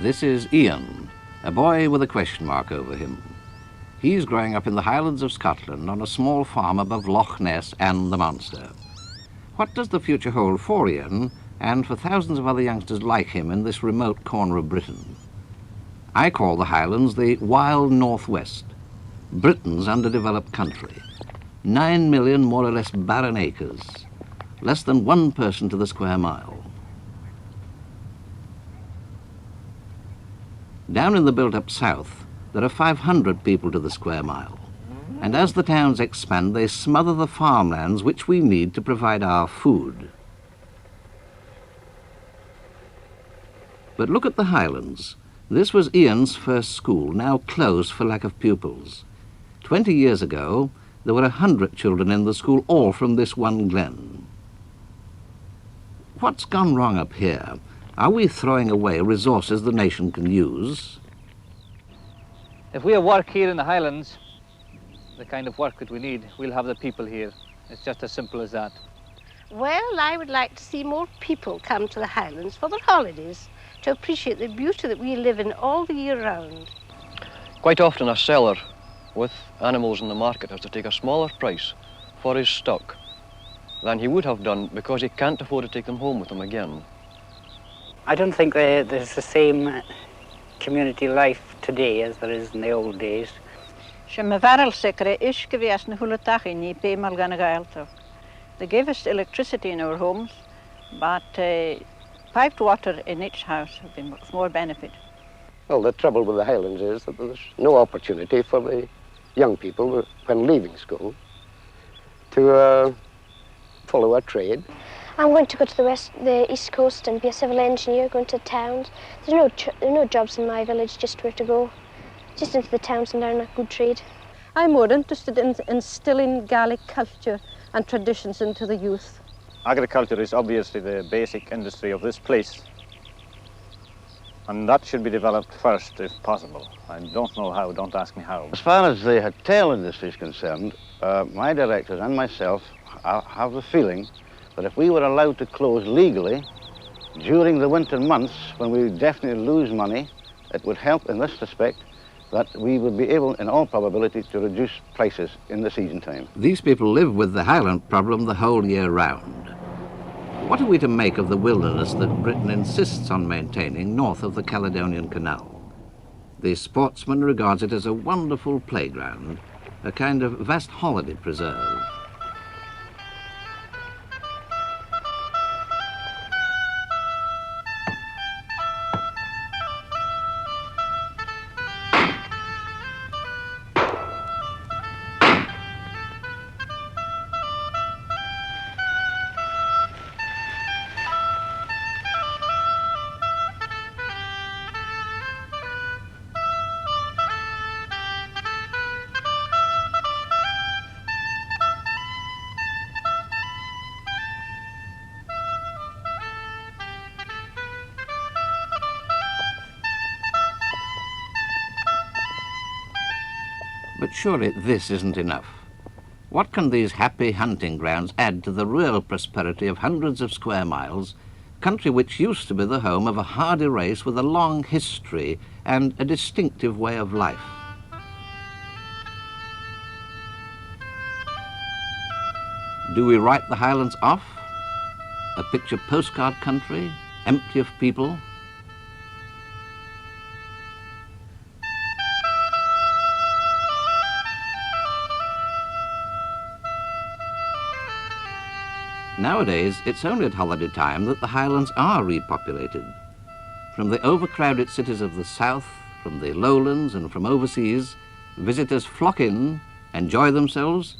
This is Ian, a boy with a question mark over him. He's growing up in the Highlands of Scotland on a small farm above Loch Ness and the Munster. What does the future hold for Ian and for thousands of other youngsters like him in this remote corner of Britain? I call the Highlands the wild northwest, Britain's underdeveloped country. 9 million more or less barren acres, less than one person to the square mile. Down in the built-up south, there are 500 people to the square mile. And as the towns expand, they smother the farmlands which we need to provide our food. But look at the Highlands. This was Ian's first school, now closed for lack of pupils. 20 years ago, there were 100 children in the school, all from this one glen. What's gone wrong up here? Are we throwing away resources the nation can use? If we have work here in the Highlands, the kind of work that we need, we'll have the people here. It's just as simple as that. Well, I would like to see more people come to the Highlands for their holidays to appreciate the beauty that we live in all the year round. Quite often a seller with animals in the market has to take a smaller price for his stock than he would have done because he can't afford to take them home with him again. I don't think there's the same community life today as there is in the old days. They gave us electricity in our homes, but piped water in each house would be of more benefit. Well, the trouble with the Highlands is that there's no opportunity for the young people, when leaving school, to follow a trade. I'm going to go to the East Coast and be a civil engineer, going to towns. There's no jobs in my village, just where to go. Just into the towns and learn a good trade. I'm more interested in instilling Gaelic culture and traditions into the youth. Agriculture is obviously the basic industry of this place. And that should be developed first, if possible. I don't know how, don't ask me how. As far as the hotel industry is concerned, my directors and myself have the feeling that if we were allowed to close legally during the winter months when we definitely lose money, it would help in this respect that we would be able, in all probability, to reduce prices in the season time. These people live with the Highland problem the whole year round. What are we to make of the wilderness that Britain insists on maintaining north of the Caledonian Canal? The sportsman regards it as a wonderful playground, a kind of vast holiday preserve. But surely this isn't enough. What can these happy hunting grounds add to the rural prosperity of hundreds of square miles, country which used to be the home of a hardy race with a long history and a distinctive way of life? Do we write the Highlands off? A picture postcard country, empty of people? Nowadays, it's only at holiday time that the Highlands are repopulated. From the overcrowded cities of the south, from the lowlands and from overseas, visitors flock in, enjoy themselves,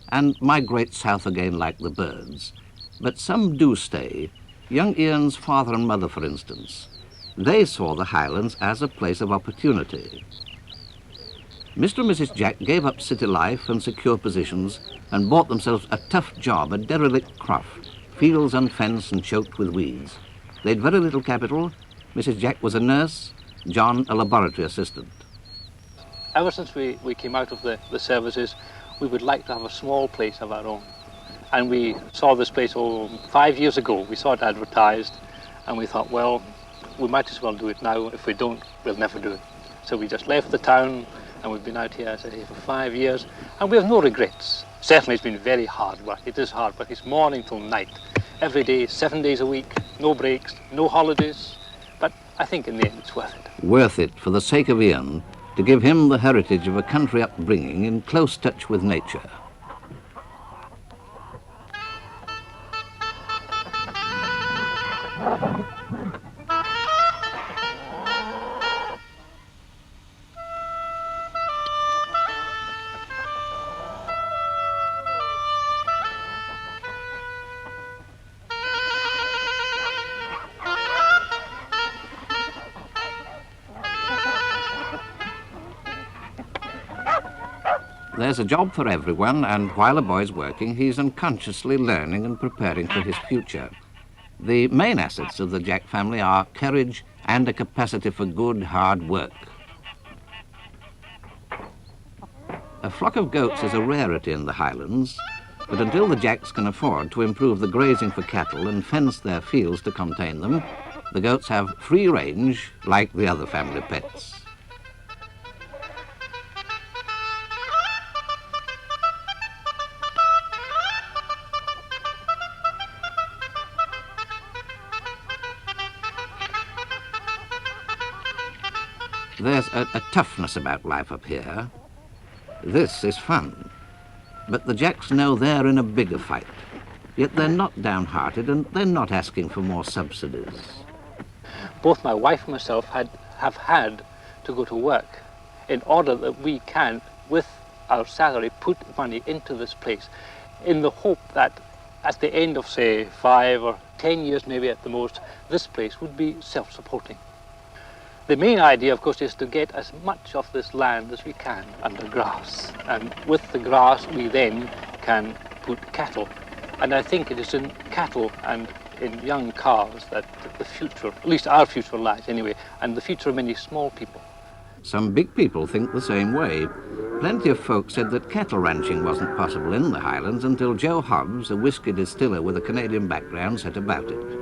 and migrate south again like the birds. But some do stay. Young Ian's father and mother, for instance. They saw the Highlands as a place of opportunity. Mr. and Mrs. Jack gave up city life and secure positions and bought themselves a tough job, a derelict croft, fields unfenced and choked with weeds. They'd very little capital. Mrs. Jack was a nurse, John a laboratory assistant. Ever since we came out of the services, we would like to have a small place of our own. And we saw this place 5 years ago. We saw it advertised and we thought, well, we might as well do it now. If we don't, we'll never do it. So we just left the town, and we've been out here, as I say, for 5 years, and we have no regrets. Certainly it's been very hard work. It is hard work. It's morning till night. Every day, 7 days a week, no breaks, no holidays. But I think in the end it's worth it. Worth it for the sake of Ian, to give him the heritage of a country upbringing in close touch with nature. There's a job for everyone, and while a boy's working, he's unconsciously learning and preparing for his future. The main assets of the Jack family are courage and a capacity for good, hard work. A flock of goats is a rarity in the Highlands, but until the Jacks can afford to improve the grazing for cattle and fence their fields to contain them, the goats have free range like the other family pets. There's a toughness about life up here. This is fun. But the Jacks know they're in a bigger fight. Yet they're not downhearted, and they're not asking for more subsidies. Both my wife and myself have had to go to work in order that we can, with our salary, put money into this place in the hope that at the end of, say, 5 or 10 years, maybe at the most, this place would be self-supporting. The main idea, of course, is to get as much of this land as we can under grass. And with the grass, we then can put cattle. And I think it is in cattle and in young calves that the future, at least our future, lies anyway, and the future of many small people. Some big people think the same way. Plenty of folk said that cattle ranching wasn't possible in the Highlands until Joe Hobbs, a whisky distiller with a Canadian background, set about it.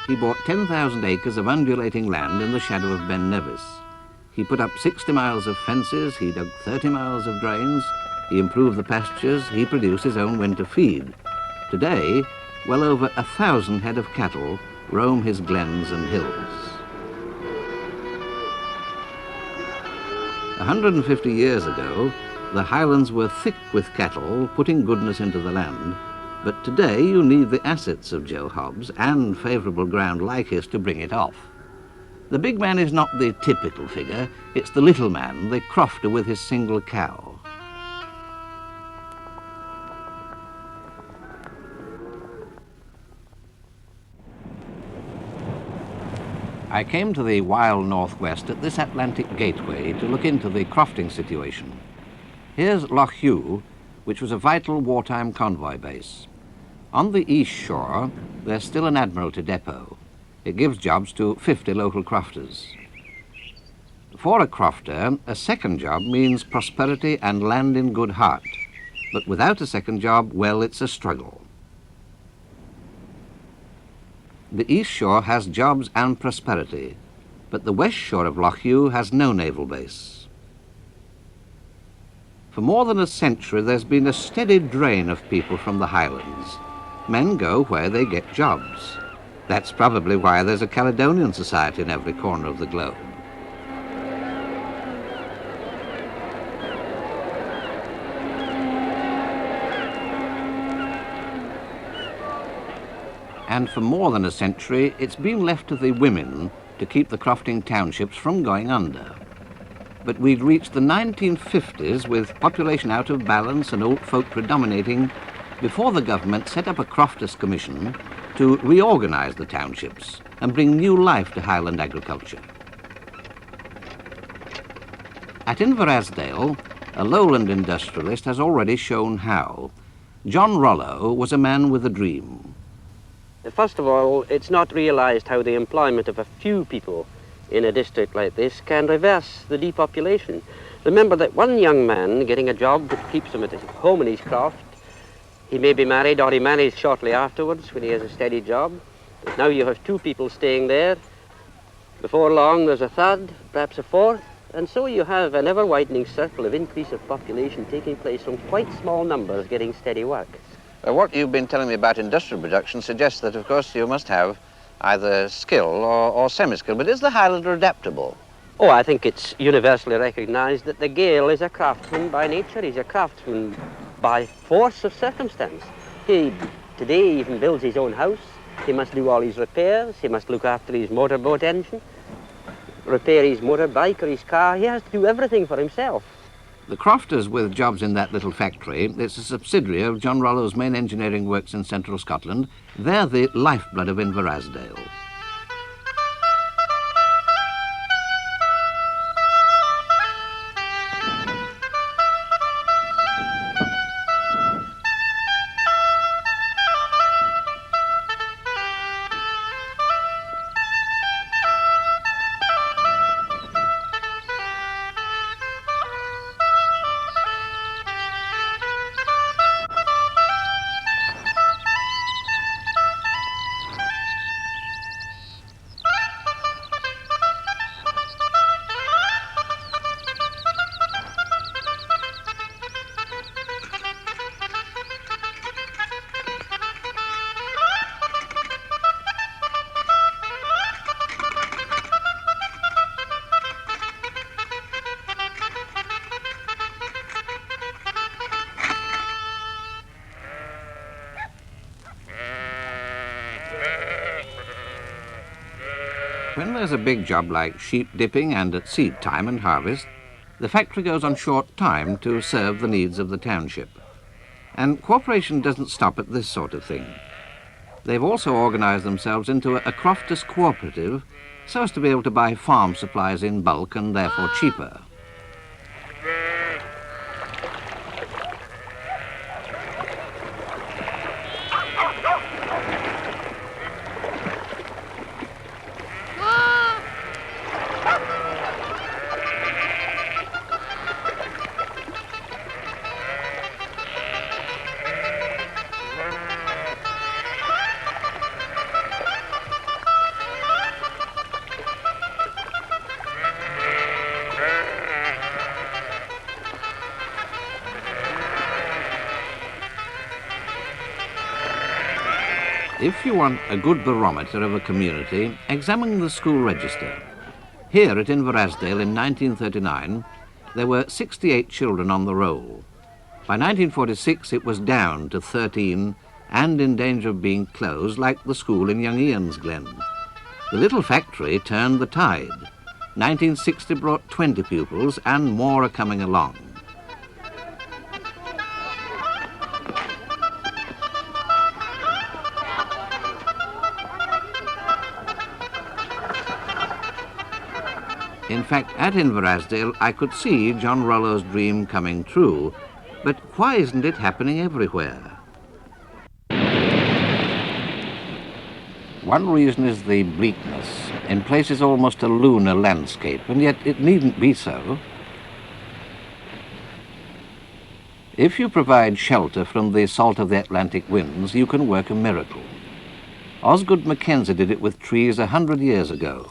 He bought 10,000 acres of undulating land in the shadow of Ben Nevis. He put up 60 miles of fences, he dug 30 miles of drains, he improved the pastures, he produced his own winter feed. Today, well over 1,000 head of cattle roam his glens and hills. 150 years ago, the Highlands were thick with cattle, putting goodness into the land. But today you need the assets of Joe Hobbs and favourable ground like his to bring it off. The big man is not the typical figure, it's the little man, the crofter with his single cow. I came to the wild northwest at this Atlantic gateway to look into the crofting situation. Here's Loch Hugh, which was a vital wartime convoy base. On the east shore, there's still an Admiralty depot. It gives jobs to 50 local crofters. For a crofter, a second job means prosperity and land in good heart. But without a second job, well, it's a struggle. The east shore has jobs and prosperity, but the west shore of Loch Hugh has no naval base. For more than a century, there's been a steady drain of people from the Highlands. Men go where they get jobs. That's probably why there's a Caledonian Society in every corner of the globe. And for more than a century, it's been left to the women to keep the crofting townships from going under. But we'd reached the 1950s with population out of balance and old folk predominating before the government set up a Crofters Commission to reorganise the townships and bring new life to Highland agriculture. At Inverasdale, a lowland industrialist has already shown how. John Rollo was a man with a dream. First of all, it's not realised how the employment of a few people in a district like this can reverse the depopulation. Remember that one young man getting a job that keeps him at home in his craft, He may be married or he marries shortly afterwards when he has a steady job. But now you have two people staying there. Before long there's a third, perhaps a fourth, and so you have an ever-widening circle of increase of population taking place from quite small numbers getting steady work. What you've been telling me about industrial production suggests that, of course, you must have either skill or semi-skill, but is the Highlander adaptable? Oh, I think it's universally recognised that the Gael is a craftsman by nature. He's a craftsman by force of circumstance. He today even builds his own house. He must do all his repairs. He must look after his motorboat engine, repair his motorbike or his car. He has to do everything for himself. The crofters with jobs in that little factory, it's a subsidiary of John Rollo's main engineering works in central Scotland. They're the lifeblood of Inverasdale. When there's a big job like sheep dipping and at seed time and harvest, the factory goes on short time to serve the needs of the township. And cooperation doesn't stop at this sort of thing. They've also organised themselves into a Coftus cooperative so as to be able to buy farm supplies in bulk and therefore cheaper. If you want a good barometer of a community, examine the school register. Here at Inverasdale in 1939, there were 68 children on the roll. By 1946, it was down to 13 and in danger of being closed, like the school in Young Ian's Glen. The little factory turned the tide. 1960 brought 20 pupils, and more are coming along. In fact, at Inverasdale, I could see John Rollo's dream coming true, but why isn't it happening everywhere? One reason is the bleakness. In places almost a lunar landscape, and yet it needn't be so. If you provide shelter from the salt of the Atlantic winds, you can work a miracle. Osgood Mackenzie did it with trees 100 years ago.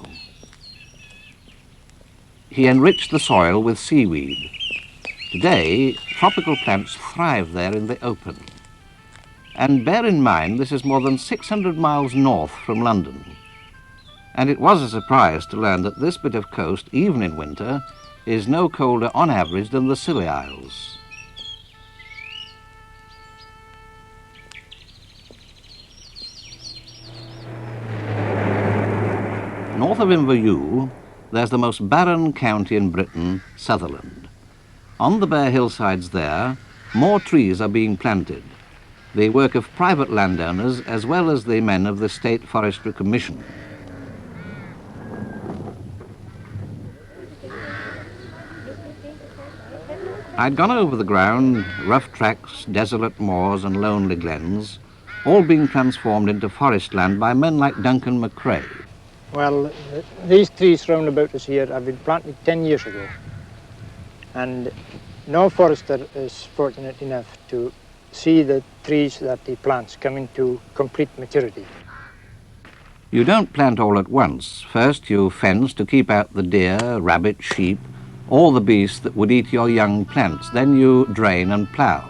He enriched the soil with seaweed. Today, tropical plants thrive there in the open. And bear in mind, this is more than 600 miles north from London. And it was a surprise to learn that this bit of coast, even in winter, is no colder on average than the Scilly Isles. North of Inverewe, there's the most barren county in Britain, Sutherland. On the bare hillsides there, more trees are being planted, the work of private landowners as well as the men of the State Forestry Commission. I'd gone over the ground, rough tracks, desolate moors and lonely glens, all being transformed into forest land by men like Duncan McCrae. Well, these trees round about us here have been planted 10 years ago. And no forester is fortunate enough to see the trees that he plants coming to complete maturity. You don't plant all at once. First you fence to keep out the deer, rabbit, sheep, all the beasts that would eat your young plants. Then you drain and plough.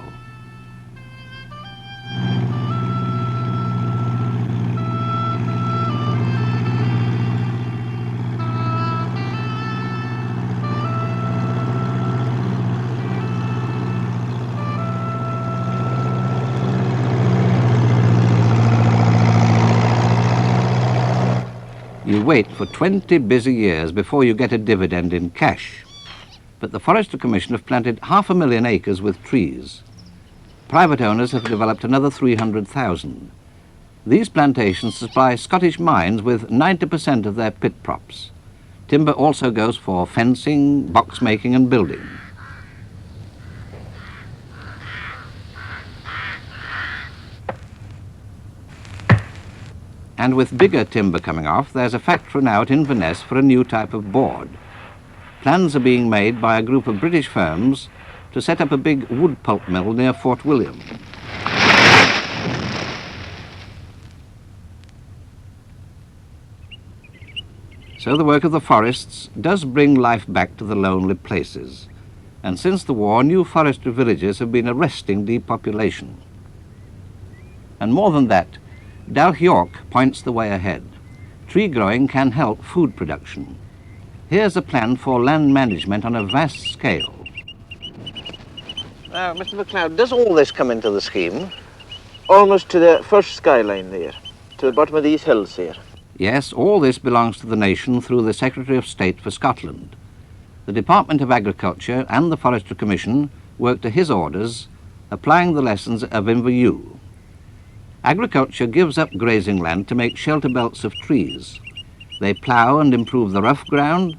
You wait for 20 busy years before you get a dividend in cash. But the Forestry Commission have planted 500,000 acres with trees. Private owners have developed another 300,000. These plantations supply Scottish mines with 90% of their pit props. Timber also goes for fencing, box making and building. And with bigger timber coming off, there's a factory now at Inverness for a new type of board. Plans are being made by a group of British firms to set up a big wood pulp mill near Fort William. So the work of the forests does bring life back to the lonely places. And since the war, new forestry villages have been arresting depopulation. And more than that, Dalhyork points the way ahead. Tree growing can help food production. Here's a plan for land management on a vast scale. Now, Mr. MacLeod, does all this come into the scheme? Almost to the first skyline there, to the bottom of these hills here? Yes, all this belongs to the nation through the Secretary of State for Scotland. The Department of Agriculture and the Forestry Commission work to his orders, applying the lessons of Enquiry. Agriculture gives up grazing land to make shelter belts of trees. They plough and improve the rough ground,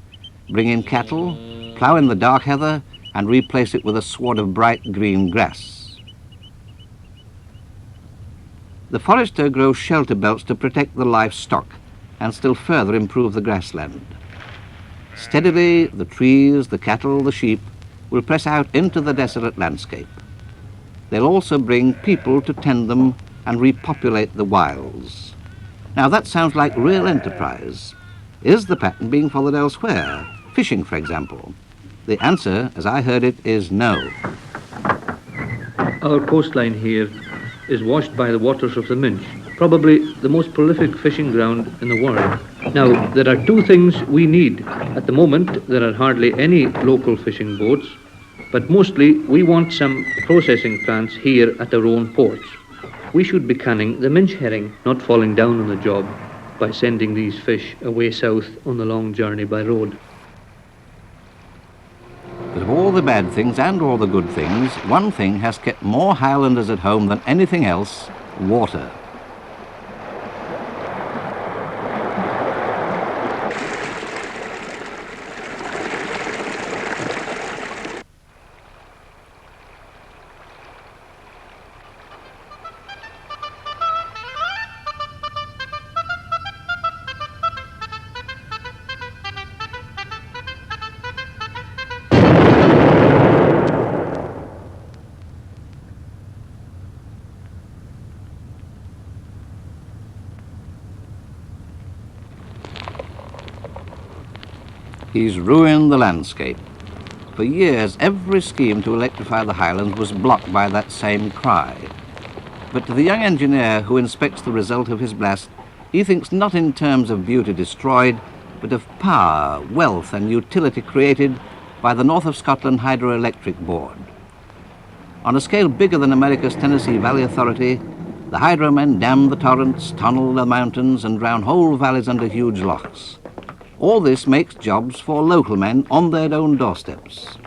bring in cattle, plough in the dark heather, and replace it with a sward of bright green grass. The forester grows shelter belts to protect the livestock and still further improve the grassland. Steadily, the trees, the cattle, the sheep will press out into the desolate landscape. They'll also bring people to tend them and repopulate the wilds. Now that sounds like real enterprise. Is the pattern being followed elsewhere? Fishing, for example? The answer, as I heard it, is no. Our coastline here is washed by the waters of the Minch, probably the most prolific fishing ground in the world. Now, there are two things we need. At the moment, there are hardly any local fishing boats, but mostly we want some processing plants here at our own ports. We should be canning the Minch herring, not falling down on the job by sending these fish away south on the long journey by road. But of all the bad things and all the good things, one thing has kept more Highlanders at home than anything else: water. He's ruined the landscape. For years, every scheme to electrify the Highlands was blocked by that same cry. But to the young engineer who inspects the result of his blast, he thinks not in terms of beauty destroyed, but of power, wealth and utility created by the North of Scotland Hydroelectric Board. On a scale bigger than America's Tennessee Valley Authority, the hydromen dam the torrents, tunnel the mountains and drown whole valleys under huge lochs. All this makes jobs for local men on their own doorsteps.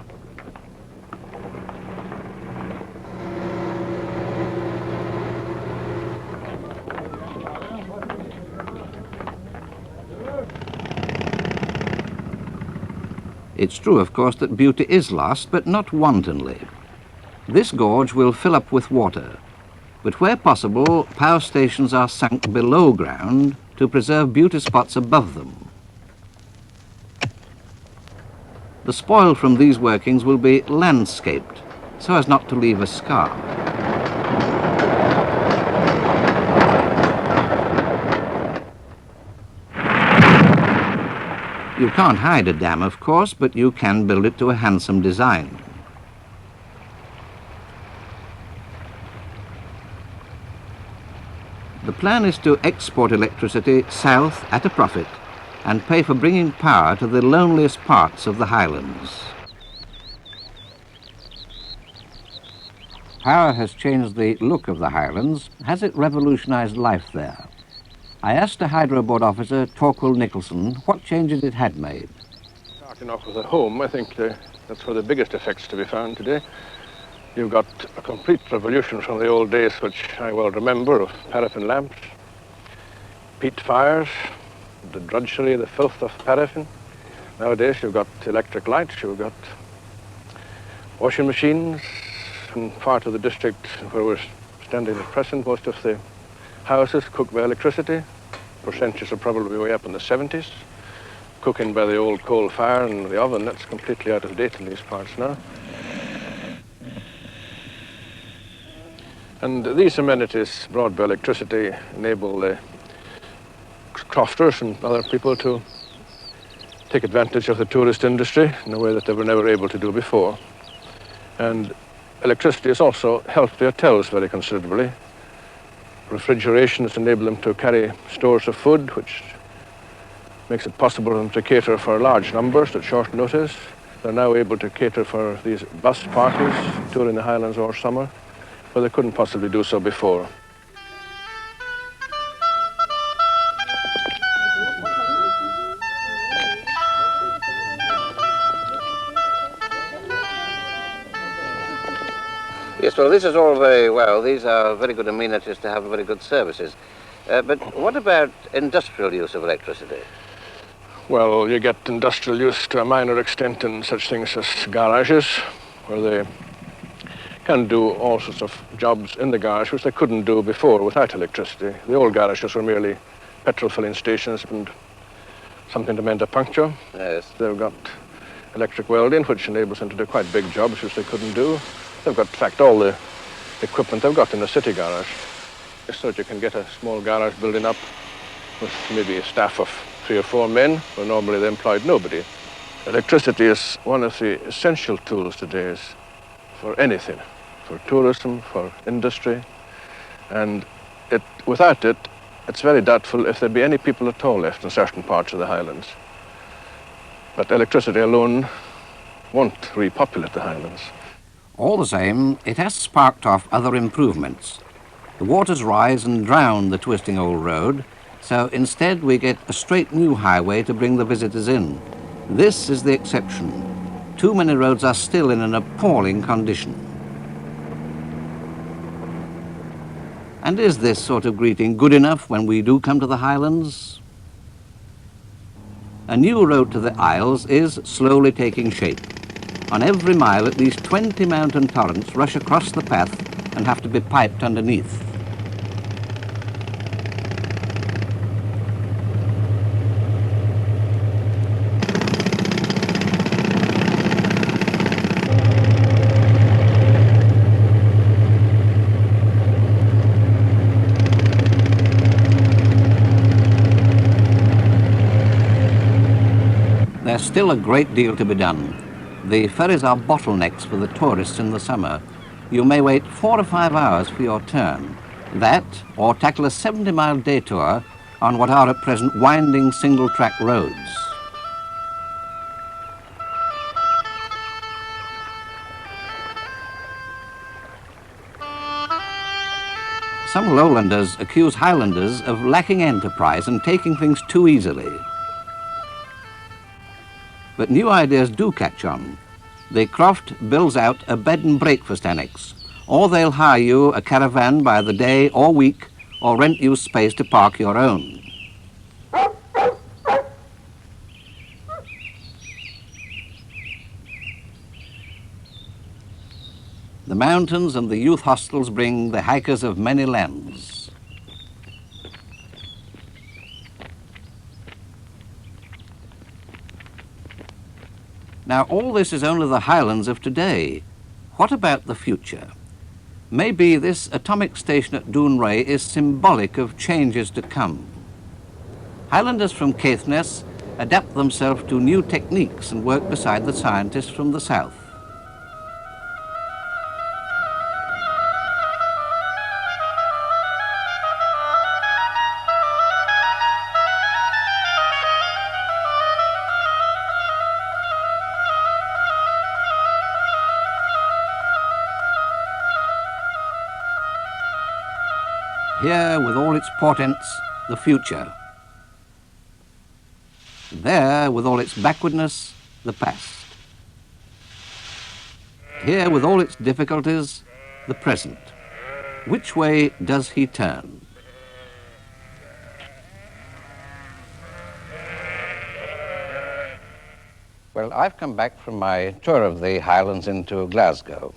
It's true, of course, that beauty is lost, but not wantonly. This gorge will fill up with water, but where possible, power stations are sunk below ground to preserve beauty spots above them. The spoil from these workings will be landscaped, so as not to leave a scar. You can't hide a dam, of course, but you can build it to a handsome design. The plan is to export electricity south at a profit and pay for bringing power to the loneliest parts of the Highlands. Power has changed the look of the Highlands. Has it revolutionised life there? I asked a Hydro Board officer, Torquil Nicholson, what changes it had made. Starting off with the home, I think that's where the biggest effects to be found today. You've got a complete revolution from the old days, which I well remember, of paraffin lamps, peat fires, the drudgery, the filth of paraffin. Nowadays you've got electric lights, you've got washing machines. In part of the district where we're standing at present, most of the houses cook by electricity. Percentages are probably way up in the 70s. Cooking by the old coal fire and the oven, that's completely out of date in these parts now. And these amenities brought by electricity enable the crofters and other people to take advantage of the tourist industry in a way that they were never able to do before. And electricity has also helped the hotels very considerably. Refrigeration has enabled them to carry stores of food, which makes it possible for them to cater for large numbers at short notice. They're now able to cater for these bus parties touring the Highlands all summer, where they couldn't possibly do so before. Yes, well, this is all very well. These are very good amenities to have very good services. But what about industrial use of electricity? Well, you get industrial use to a minor extent in such things as garages, where they can do all sorts of jobs in the garage which they couldn't do before without electricity. The old garages were merely petrol filling stations and something to mend a puncture. Yes. They've got electric welding, which enables them to do quite big jobs which they couldn't do. They've got, in fact, all the equipment they've got in the city garage. Just so that you can get a small garage building up with maybe a staff of 3 or 4 men, where normally they employed nobody. Electricity is one of the essential tools today for anything, for tourism, for industry, and without it, it's very doubtful if there'd be any people at all left in certain parts of the Highlands. But electricity alone won't repopulate the Highlands. All the same, it has sparked off other improvements. The waters rise and drown the twisting old road, so instead we get a straight new highway to bring the visitors in. This is the exception. Too many roads are still in an appalling condition. And is this sort of greeting good enough when we do come to the Highlands? A new road to the Isles is slowly taking shape. On every mile, at least 20 mountain torrents rush across the path and have to be piped underneath. There's still a great deal to be done. The ferries are bottlenecks for the tourists in the summer. You may wait 4 or 5 hours for your turn. That, or tackle a 70-mile day tour on what are at present winding single-track roads. Some lowlanders accuse Highlanders of lacking enterprise and taking things too easily. But new ideas do catch on. The croft builds out a bed and breakfast annex, or they'll hire you a caravan by the day or week, or rent you space to park your own. The mountains and the youth hostels bring the hikers of many lands. Now, all this is only the Highlands of today. What about the future? Maybe this atomic station at Dounreay is symbolic of changes to come. Highlanders from Caithness adapt themselves to new techniques and work beside the scientists from the south. Here, with all its portents, the future. There, with all its backwardness, the past. Here, with all its difficulties, the present. Which way does he turn? Well, I've come back from my tour of the Highlands into Glasgow.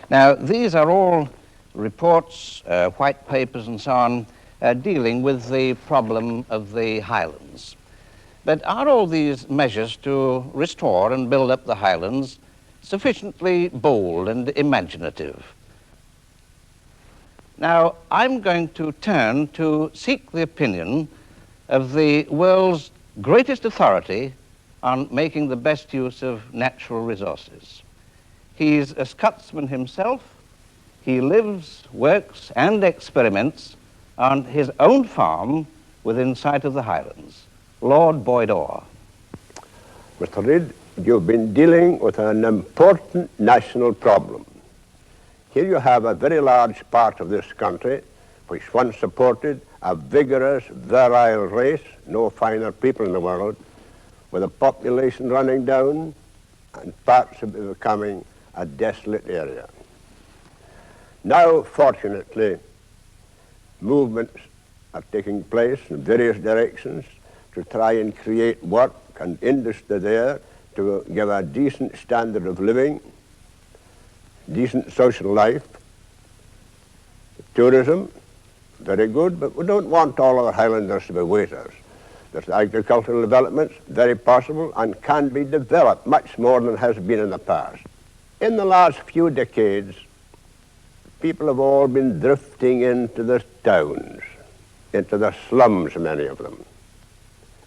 Now, these are all reports, white papers and so on, dealing with the problem of the Highlands. But are all these measures to restore and build up the Highlands sufficiently bold and imaginative? Now, I'm going to turn to seek the opinion of the world's greatest authority on making the best use of natural resources. He's a Scotsman himself. He lives, works, and experiments on his own farm within sight of the Highlands. Lord Boddor. Mr. Reid, you've been dealing with an important national problem. Here you have a very large part of this country which once supported a vigorous, virile race, no finer people in the world, with a population running down and parts of it becoming a desolate area. Now, fortunately, movements are taking place in various directions to try and create work and industry there to give a decent standard of living, decent social life. Tourism, very good, but we don't want all our Highlanders to be waiters. There's agricultural developments, very possible, and can be developed much more than has been in the past. In the last few decades, people have all been drifting into the towns, into the slums, many of them,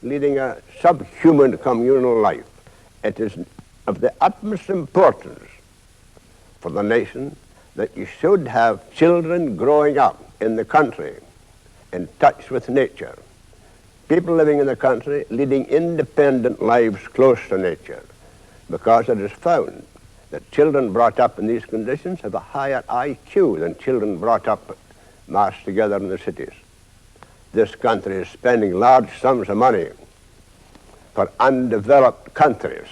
leading a subhuman communal life. It is of the utmost importance for the nation that you should have children growing up in the country, in touch with nature. People living in the country leading independent lives close to nature, because it is found that children brought up in these conditions have a higher IQ than children brought up massed together in the cities. This country is spending large sums of money for undeveloped countries.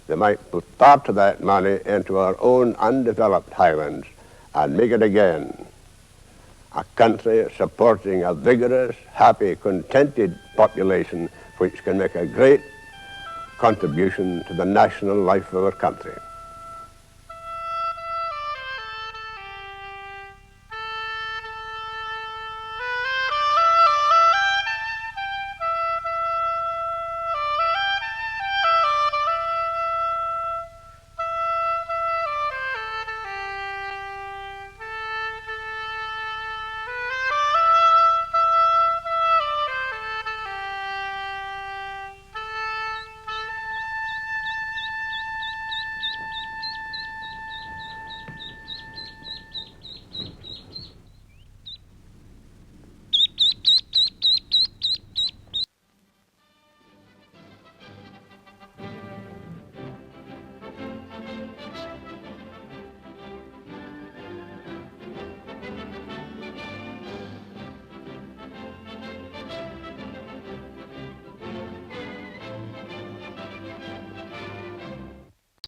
They might put part of that money into our own undeveloped Highlands and make it again a country supporting a vigorous, happy, contented population which can make a great contribution to the national life of our country.